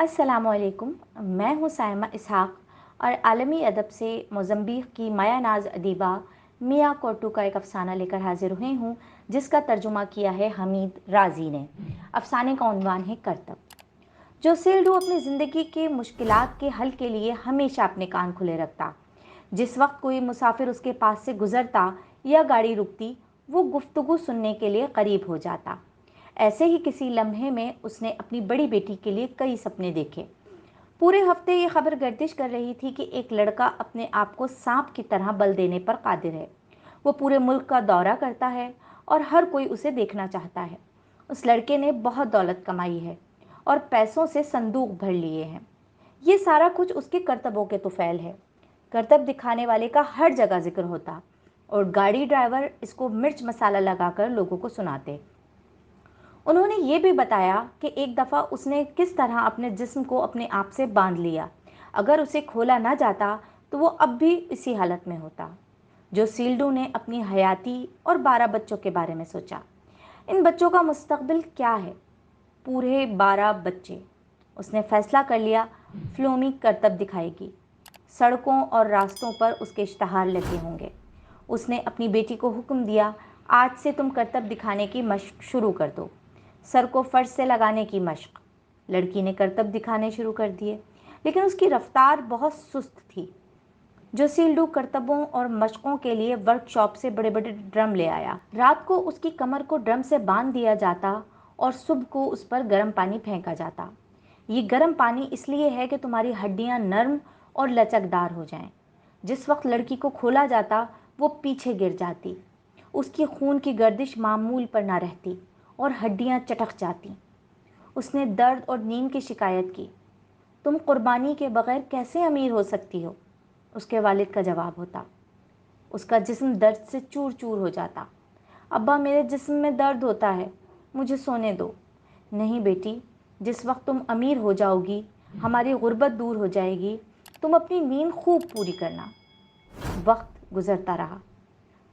अस्सलामुअलैकुम। मैं हूँ साइमा इसहाक और आलमी अदब से मोज़म्बिक़ की माया नाज अदीबा मिया कोटू का एक अफ़साना लेकर हाजिर हुई हूँ, जिसका तर्जुमा किया है हमीद राज़ी ने। अफ़साने का उन्वान है करतब। जो सिल्डू अपनी ज़िंदगी के मुश्किलात के हल के लिए हमेशा अपने कान खुले रखता। जिस वक्त कोई मुसाफिर उसके पास से गुजरता या गाड़ी रुकती, वो गुफ्तगू सुनने के लिए करीब हो जाता। ऐसे ही किसी लम्हे में उसने अपनी बड़ी बेटी के लिए कई सपने देखे। पूरे हफ्ते ये खबर गर्दिश कर रही थी कि एक लड़का अपने आप को सांप की तरह बल देने पर कादिर है। वो पूरे मुल्क का दौरा करता है और हर कोई उसे देखना चाहता है। उस लड़के ने बहुत दौलत कमाई है और पैसों से संदूक भर लिए हैं। ये सारा कुछ उसके करतबों के तुफैल है। करतब दिखाने वाले का हर जगह जिक्र होता और गाड़ी ड्राइवर इसको मिर्च मसाला लगाकर लोगों को सुनाते। उन्होंने ये भी बताया कि एक दफ़ा उसने किस तरह अपने जिस्म को अपने आप से बांध लिया। अगर उसे खोला ना जाता तो वो अब भी इसी हालत में होता। जो सील्डू ने अपनी हयाती और 12 बच्चों के बारे में सोचा। इन बच्चों का मुस्तकबिल क्या है? पूरे 12 बच्चे। उसने फैसला कर लिया, फ्लोमी करतब दिखाएगी। सड़कों और रास्तों पर उसके इश्तहार लगे होंगे। उसने अपनी बेटी को हुक्म दिया, आज से तुम करतब दिखाने की मशक शुरू कर दो। सर को फर्श से लगाने की मशक। लड़की ने करतब दिखाने शुरू कर दिए, लेकिन उसकी रफ्तार बहुत सुस्त थी। जो सील्डू करतबों और मशकों के लिए वर्कशॉप से बड़े बड़े ड्रम ले आया। रात को उसकी कमर को ड्रम से बांध दिया जाता और सुबह को उस पर गर्म पानी फेंका जाता। ये गर्म पानी इसलिए है कि तुम्हारी हड्डियां नर्म और लचकदार हो जाएं। जिस वक्त लड़की को खोला जाता, वो पीछे गिर जाती। उसकी खून की गर्दिश मामूल पर ना रहती और हड्डियां चटक जाती। उसने दर्द और नींद की शिकायत की। तुम कुर्बानी के बगैर कैसे अमीर हो सकती हो? उसके वालिद का जवाब होता। उसका जिस्म दर्द से चूर चूर हो जाता। अब्बा, मेरे जिस्म में दर्द होता है, मुझे सोने दो। नहीं बेटी, जिस वक्त तुम अमीर हो जाओगी, हमारी गुर्बत दूर हो जाएगी, तुम अपनी नींद खूब पूरी करना। वक्त गुजरता रहा।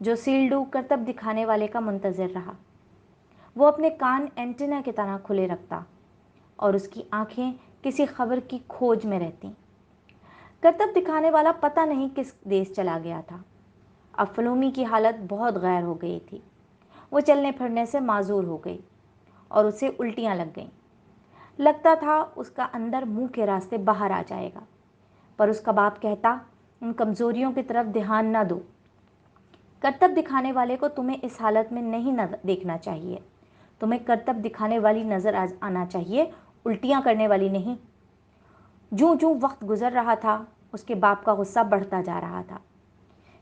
जो सील्डू करतब दिखाने वाले का मुंतज़िर रहा। वो अपने कान एंटीना की तरह खुले रखता और उसकी आंखें किसी खबर की खोज में रहती। करतब दिखाने वाला पता नहीं किस देश चला गया था। अब फलूमी की हालत बहुत गैर हो गई थी। वो चलने फिरने से माजूर हो गई और उसे उल्टियां लग गईं। लगता था उसका अंदर मुंह के रास्ते बाहर आ जाएगा, पर उसका बाप कहता, उन कमज़ोरियों की तरफ ध्यान न दो। करतब दिखाने वाले को तुम्हें इस हालत में नहीं देखना चाहिए। तुम्हें करतब दिखाने वाली नज़र आना चाहिए, उल्टियां करने वाली नहीं। जूं जूं वक्त गुजर रहा था, उसके बाप का गुस्सा बढ़ता जा रहा था।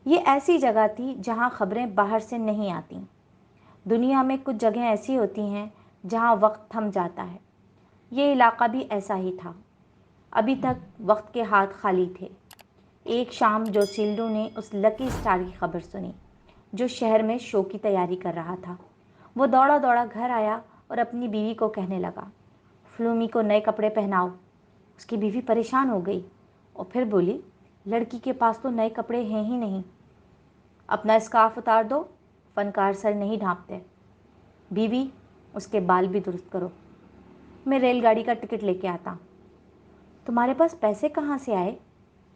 ये ऐसी जगह थी जहां खबरें बाहर से नहीं आती। दुनिया में कुछ जगह ऐसी होती हैं जहां वक्त थम जाता है। ये इलाका भी ऐसा ही था। अभी तक वक्त के हाथ खाली थे। एक शाम जोसिल्डो ने उस लकी स्टार की खबर सुनी, जो शहर में शो की तैयारी कर रहा था। वो दौड़ा दौड़ा घर आया और अपनी बीवी को कहने लगा, फ्लूमी को नए कपड़े पहनाओ। उसकी बीवी परेशान हो गई और फिर बोली, लड़की के पास तो नए कपड़े हैं ही नहीं। अपना स्कार्फ उतार दो, फनकार सर नहीं ढांपते। बीवी, उसके बाल भी दुरुस्त करो। मैं रेलगाड़ी का टिकट लेके आता। तुम्हारे पास पैसे कहाँ से आए?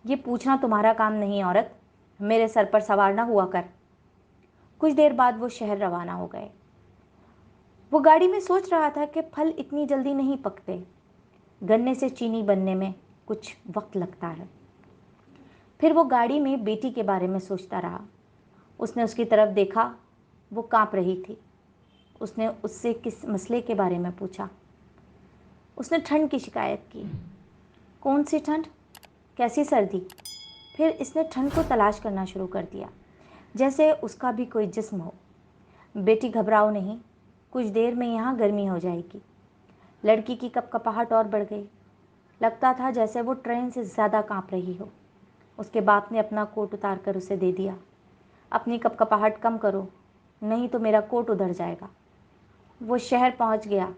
ये पूछना तुम्हारा काम नहीं औरत, मेरे सर पर सवार ना हुआ कर। कुछ देर बाद वो शहर रवाना हो गए। वो गाड़ी में सोच रहा था कि फल इतनी जल्दी नहीं पकते। गन्ने से चीनी बनने में कुछ वक्त लगता है। फिर वो गाड़ी में बेटी के बारे में सोचता रहा। उसने उसकी तरफ देखा, वो कांप रही थी। उसने उससे किस मसले के बारे में पूछा। उसने ठंड की शिकायत की। कौन सी ठंड? कैसी सर्दी? फिर इसने ठंड को तलाश करना शुरू कर दिया, जैसे उसका भी कोई जिस्म हो। बेटी, घबराओ नहीं, कुछ देर में यहाँ गर्मी हो जाएगी। लड़की की कपकपाहट और बढ़ गई। लगता था जैसे वो ट्रेन से ज़्यादा कांप रही हो। उसके बाप ने अपना कोट उतार कर उसे दे दिया। अपनी कपकपाहट कम करो, नहीं तो मेरा कोट उधर जाएगा। वो शहर पहुंच गया।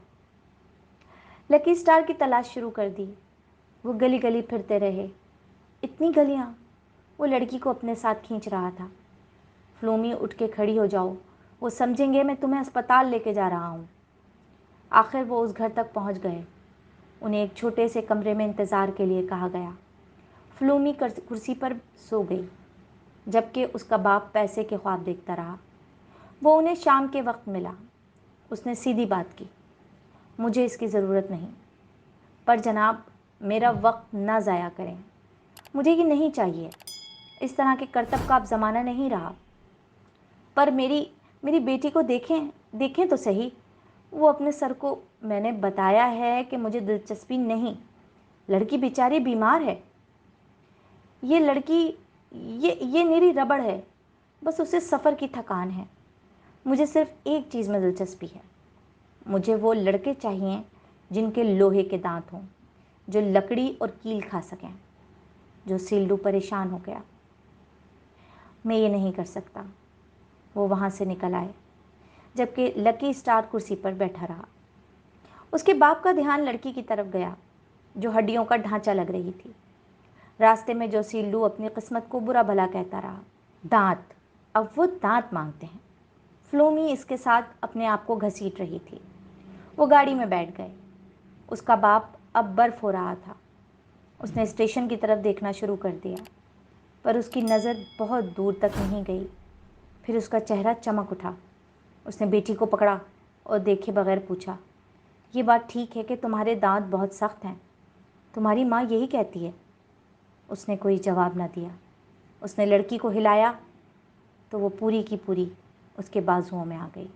लकी स्टार की तलाश शुरू कर दी। वो गली गली फिरते रहे। इतनी गलियां। वो लड़की को अपने साथ खींच रहा था। फ्लोमी, उठ के खड़ी हो जाओ, वो समझेंगे मैं तुम्हें अस्पताल लेके जा रहा हूँ। आखिर वो उस घर तक पहुँच गए। उन्हें एक छोटे से कमरे में इंतज़ार के लिए कहा गया। फ्लूमी कुर्सी पर सो गई, जबकि उसका बाप पैसे के ख्वाब देखता रहा। वो उन्हें शाम के वक्त मिला। उसने सीधी बात की, मुझे इसकी ज़रूरत नहीं, पर जनाब मेरा वक्त ना ज़ाया करें, मुझे ये नहीं चाहिए। इस तरह के करतब का अब ज़माना नहीं रहा। पर मेरी मेरी बेटी को देखें देखें तो सही। वो अपने सर को, मैंने बताया है कि मुझे दिलचस्पी नहीं। लड़की बेचारी बीमार है। ये लड़की, ये मेरी रबड़ है। बस उसे सफ़र की थकान है। मुझे सिर्फ एक चीज़ में दिलचस्पी है। मुझे वो लड़के चाहिए जिनके लोहे के दांत हों, जो लकड़ी और कील खा सकें। जो सील्डू परेशान हो गया। मैं ये नहीं कर सकता। वो वहाँ से निकल आए, जबकि लकी स्टार कुर्सी पर बैठा रहा। उसके बाप का ध्यान लड़की की तरफ गया, जो हड्डियों का ढांचा लग रही थी। रास्ते में जो सील्डू अपनी किस्मत को बुरा भला कहता रहा। दांत, अब वो दांत मांगते हैं। फ्लोमी इसके साथ अपने आप को घसीट रही थी। वो गाड़ी में बैठ गए। उसका बाप अब बर्फ हो रहा था। उसने स्टेशन की तरफ देखना शुरू कर दिया, पर उसकी नज़र बहुत दूर तक नहीं गई। फिर उसका चेहरा चमक उठा। उसने बेटी को पकड़ा और देखे बगैर पूछा, ये बात ठीक है कि तुम्हारे दांत बहुत सख्त हैं? तुम्हारी माँ यही कहती है। उसने कोई जवाब ना दिया। उसने लड़की को हिलाया तो वो पूरी की पूरी उसके बाजुओं में आ गई।